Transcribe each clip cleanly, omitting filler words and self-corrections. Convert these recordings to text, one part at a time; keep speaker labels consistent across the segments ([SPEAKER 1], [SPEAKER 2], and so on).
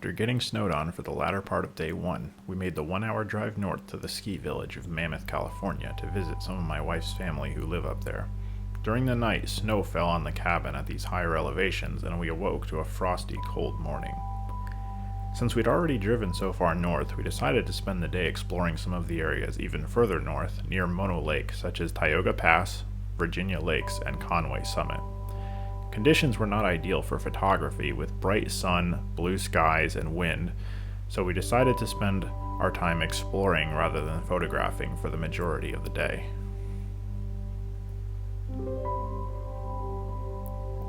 [SPEAKER 1] After getting snowed on for the latter part of day 1, we made the 1-hour drive north to the ski village of Mammoth, California to visit some of my wife's family who live up there. During the night, snow fell on the cabin at these higher elevations and we awoke to a frosty, cold morning. Since we'd already driven so far north, we decided to spend the day exploring some of the areas even further north near Mono Lake, such as Tioga Pass, Virginia Lakes, and Conway Summit. Conditions were not ideal for photography with bright sun, blue skies, and wind, so we decided to spend our time exploring rather than photographing for the majority of the day.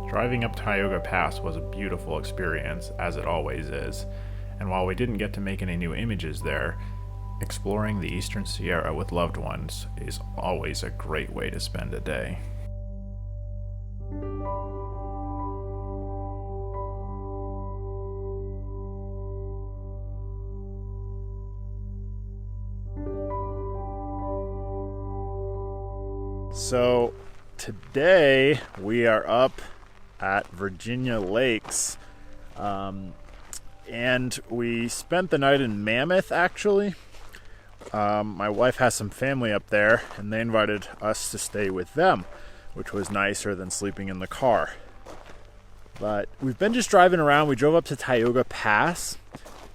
[SPEAKER 1] Driving up Tioga Pass was a beautiful experience, as it always is, and while we didn't get to make any new images there, exploring the Eastern Sierra with loved ones is always a great way to spend a day. So today we are up at Virginia Lakes, and we spent the night in Mammoth actually. My wife has some family up there and they invited us to stay with them, which was nicer than sleeping in the car. But we've been just driving around. We drove up to Tioga Pass,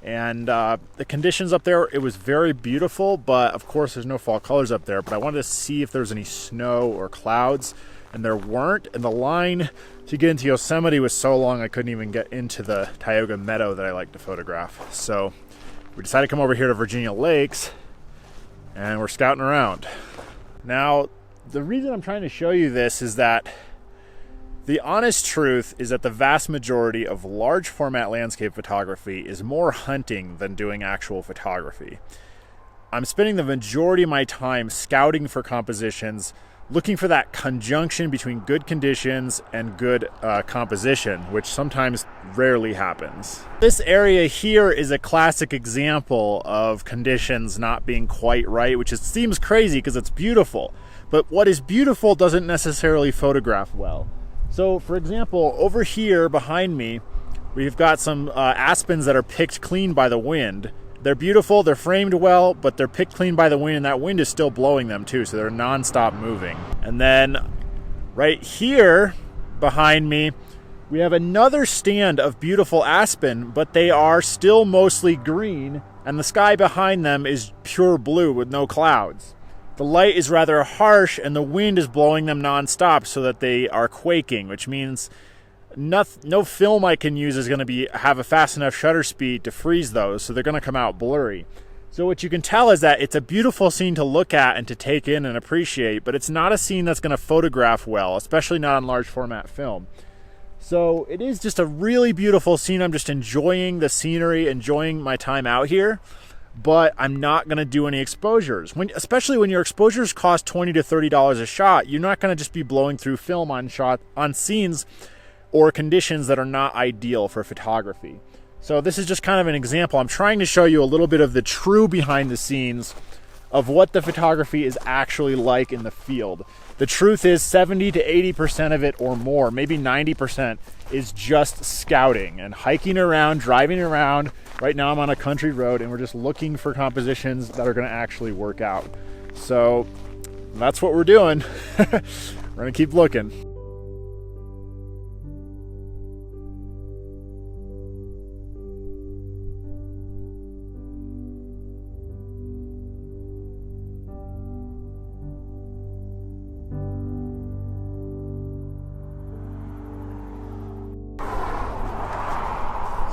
[SPEAKER 1] and the conditions up there, it was very beautiful, but of course there's no fall colors up there. But I wanted to see if there was any snow or clouds, and there weren't. And the line to get into Yosemite was so long I couldn't even get into the Tioga Meadow that I like to photograph. So we decided to come over here to Virginia Lakes, and we're scouting around. Now, the reason I'm trying to show you this is that the honest truth is that the vast majority of large format landscape photography is more hunting than doing actual photography. I'm spending the majority of my time scouting for compositions, looking for that conjunction between good conditions and good composition, which sometimes rarely happens. This area here is a classic example of conditions not being quite right, which seems crazy because it's beautiful. But what is beautiful doesn't necessarily photograph well. So, for example, over here behind me, we've got some aspens that are picked clean by the wind. They're beautiful, they're framed well, but they're picked clean by the wind, and that wind is still blowing them too, so they're non-stop moving. And then right here behind me, we have another stand of beautiful aspen, but they are still mostly green, and the sky behind them is pure blue with no clouds. The light is rather harsh, and the wind is blowing them non-stop so that they are quaking, which means no film I can use is going to have a fast enough shutter speed to freeze those, so they're going to come out blurry. So what you can tell is that it's a beautiful scene to look at and to take in and appreciate, but it's not a scene that's going to photograph well, especially not on large format film. So it is just a really beautiful scene. I'm just enjoying the scenery, enjoying my time out here, but I'm not going to do any exposures. Especially when your exposures cost $20 to $30 a shot, you're not going to just be blowing through film on scenes or conditions that are not ideal for photography. So this is just kind of an example. I'm trying to show you a little bit of the true behind the scenes of what the photography is actually like in the field. The truth is 70 to 80% of it or more, maybe 90%, is just scouting and hiking around, driving around. Right now I'm on a country road and we're just looking for compositions that are going to actually work out. So that's what we're doing. We're going to keep looking.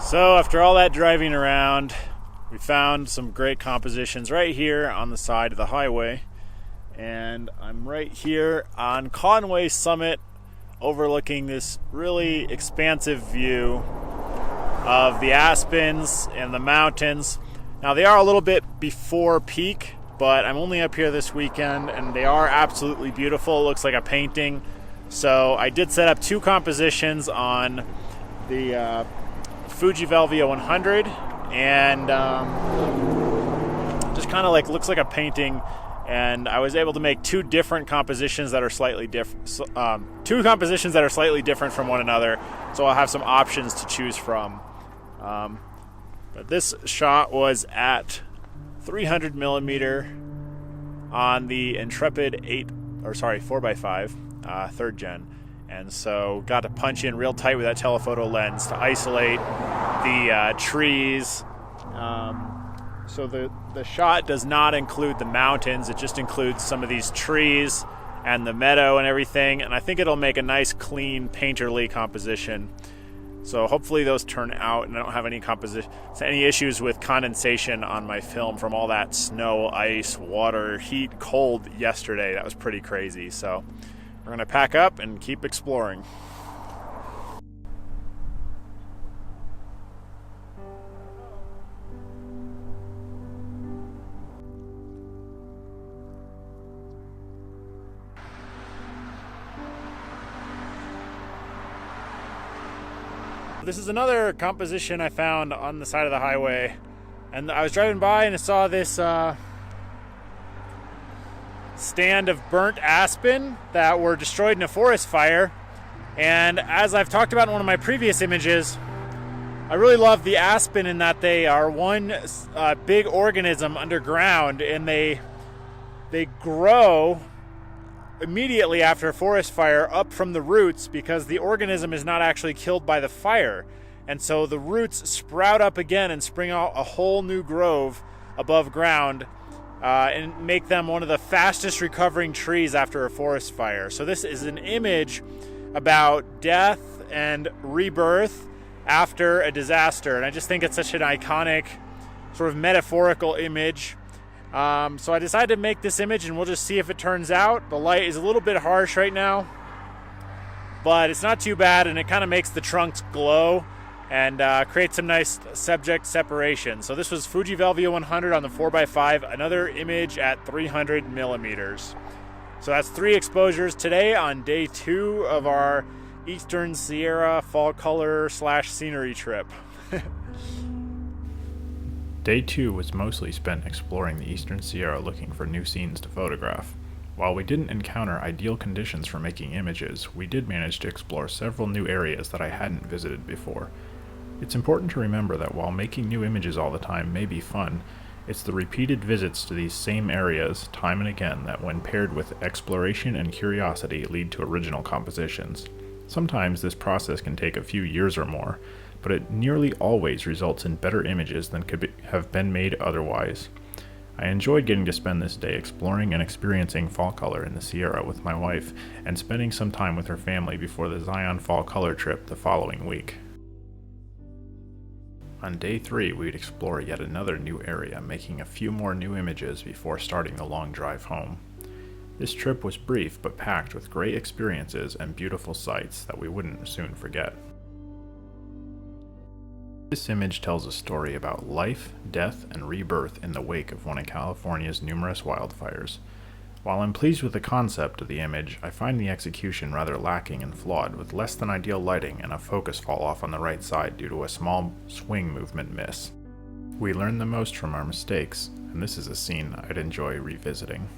[SPEAKER 1] So after all that driving around, we found some great compositions right here on the side of the highway. And I'm right here on Conway Summit overlooking this really expansive view of the aspens and the mountains. Now they are a little bit before peak, but I'm only up here this weekend and they are absolutely beautiful. It looks like a painting. So I did set up 2 compositions on the Fuji Velvia 100, and just kind of like looks like a painting. And I was able to make 2 different compositions that are slightly different. 2 compositions that are slightly different from one another. So I'll have some options to choose from. But this shot was at 300 millimeter on the Intrepid 4x5, third gen. And so got to punch in real tight with that telephoto lens to isolate the trees. So the shot does not include the mountains. It just includes some of these trees and the meadow and everything. And I think it'll make a nice, clean, painterly composition. So hopefully those turn out, and I don't have any issues with condensation on my film from all that snow, ice, water, heat, cold yesterday. That was pretty crazy. So we're going to pack up and keep exploring. This is another composition I found on the side of the highway, and I was driving by and I saw this stand of burnt aspen that were destroyed in a forest fire. And as I've talked about in one of my previous images, I really love the aspen in that they are one big organism underground, and they grow immediately after a forest fire up from the roots because the organism is not actually killed by the fire. And so the roots sprout up again and spring out a whole new grove above ground and make them one of the fastest recovering trees after a forest fire. So this is an image about death and rebirth after a disaster. And I just think it's such an iconic sort of metaphorical image. So I decided to make this image, and we'll just see if it turns out. The light is a little bit harsh right now, but it's not too bad, and it kind of makes the trunks glow and creates some nice subject separation. So this was Fuji Velvia 100 on the 4x5, another image at 300 millimeters. So that's 3 exposures today on day 2 of our Eastern Sierra fall color / scenery trip.
[SPEAKER 2] Day 2 was mostly spent exploring the Eastern Sierra looking for new scenes to photograph. While we didn't encounter ideal conditions for making images, we did manage to explore several new areas that I hadn't visited before. It's important to remember that while making new images all the time may be fun, it's the repeated visits to these same areas time and again that, when paired with exploration and curiosity, lead to original compositions. Sometimes this process can take a few years or more, but it nearly always results in better images than could have been made otherwise. I enjoyed getting to spend this day exploring and experiencing fall color in the Sierra with my wife, and spending some time with her family before the Zion fall color trip the following week. On day 3, we'd explore yet another new area, making a few more new images before starting the long drive home. This trip was brief but packed with great experiences and beautiful sights that we wouldn't soon forget. This image tells a story about life, death, and rebirth in the wake of one of California's numerous wildfires. While I'm pleased with the concept of the image, I find the execution rather lacking and flawed, with less than ideal lighting and a focus fall off on the right side due to a small swing movement miss. We learn the most from our mistakes, and this is a scene I'd enjoy revisiting.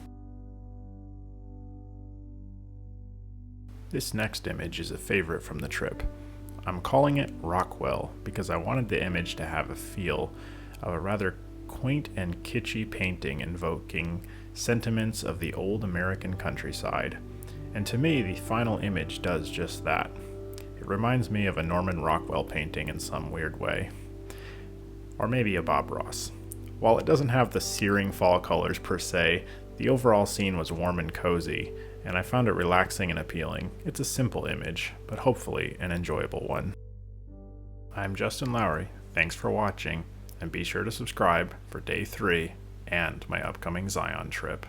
[SPEAKER 2] This next image is a favorite from the trip. I'm calling it Rockwell because I wanted the image to have a feel of a rather quaint and kitschy painting invoking sentiments of the old American countryside. And to me, the final image does just that. It reminds me of a Norman Rockwell painting in some weird way. Or maybe a Bob Ross. While it doesn't have the searing fall colors per se, the overall scene was warm and cozy, and I found it relaxing and appealing. It's a simple image, but hopefully an enjoyable one. I'm Justin Lowry, thanks for watching, and be sure to subscribe for day 3 and my upcoming Zion trip.